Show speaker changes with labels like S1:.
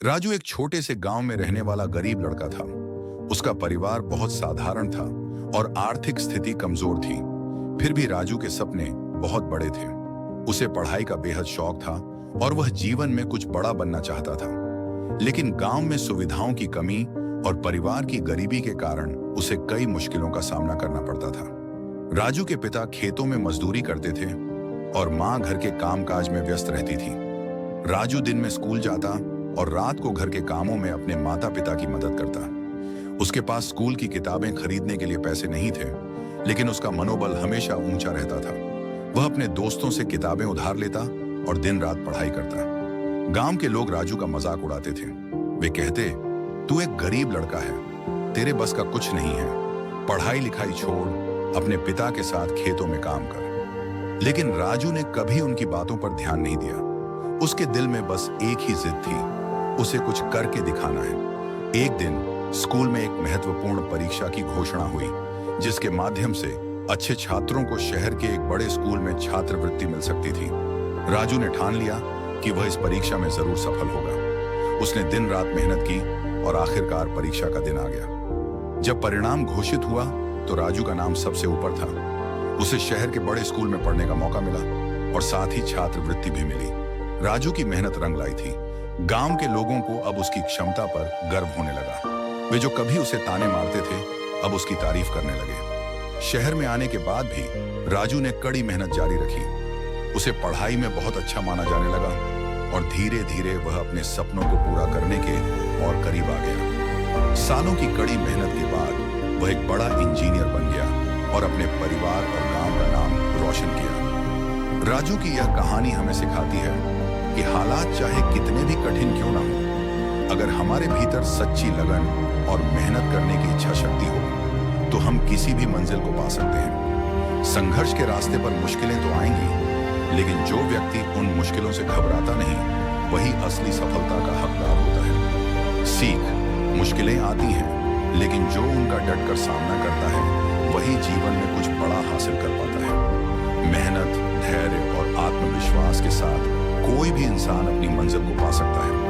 S1: राजू एक छोटे से गांव में रहने वाला गरीब लड़का था। उसका परिवार बहुत साधारण था और आर्थिक स्थिति कमजोर थी। फिर भी राजू के सपने बहुत बड़े थे। उसे पढ़ाई का बेहद शौक था और वह जीवन में कुछ बड़ा बनना चाहता था। लेकिन गांव में सुविधाओं की कमी और परिवार की गरीबी के कारण उसे कई मुश्किलों का सामना करना पड़ता था। राजू के पिता खेतों में मजदूरी करते थे और मां घर के कामकाज में व्यस्त रहती थी। राजू दिन में स्कूल जाता और रात को घर के कामों में अपने माता पिता की मदद करता। उसके पास स्कूल की किताबें खरीदने के लिए पैसे नहीं थे, लेकिन उसका मनोबल हमेशा ऊंचा रहता था। वह अपने दोस्तों से किताबें उधार लेता और दिन रात पढ़ाई करता। गांव के लोग राजू का मजाक उड़ाते थे। वे कहते, तू एक गरीब लड़का है, तेरे बस का कुछ नहीं है, पढ़ाई लिखाई छोड़, अपने पिता के साथ खेतों में काम कर। लेकिन राजू ने कभी उनकी बातों पर ध्यान नहीं दिया। उसके दिल में बस एक ही जिद थी, उसे कुछ करके दिखाना है। एक दिन स्कूल में एक महत्वपूर्ण परीक्षा की घोषणा हुई, जिसके माध्यम से अच्छे छात्रों को शहर के एक बड़े स्कूल में छात्रवृत्ति मिल सकती थी। राजू ने ठान लिया कि वह इस परीक्षा में जरूर सफल होगा। उसने दिन रात मेहनत की और आखिरकार परीक्षा का दिन आ गया। जब परिणाम घोषित हुआ तो राजू का नाम सबसे ऊपर था। उसे शहर के बड़े स्कूल में पढ़ने का मौका मिला और साथ ही छात्रवृत्ति भी मिली। राजू की मेहनत रंग लाई थी। गांव के लोगों को अब उसकी क्षमता पर गर्व होने लगा। वे जो कभी उसे ताने मारते थे, अब उसकी तारीफ करने लगे। शहर में आने के बाद भी राजू ने कड़ी मेहनत जारी रखी। उसे पढ़ाई में बहुत अच्छा माना जाने लगा और धीरे धीरे वह अपने सपनों को पूरा करने के और करीब आ गया। सालों की कड़ी मेहनत के बाद वह एक बड़ा इंजीनियर बन गया और अपने परिवार और गांव का नाम रोशन किया। राजू की यह कहानी हमें सिखाती है कि हालात चाहे कितने भी कठिन क्यों ना हो, अगर हमारे भीतर सच्ची लगन और मेहनत करने की इच्छा शक्ति हो तो हम किसी भी मंजिल को पा सकते हैं। संघर्ष के रास्ते पर मुश्किलें तो आएंगी, लेकिन जो व्यक्ति उन मुश्किलों से घबराता नहीं, वही असली सफलता का हकदार होता है। सीख, मुश्किलें आती हैं, लेकिन जो उनका डटकर सामना करता है वही जीवन में कुछ बड़ा हासिल कर पाता है। मेहनत, धैर्य और आत्मविश्वास के साथ कोई भी इंसान अपनी मंजिल को पा सकता है।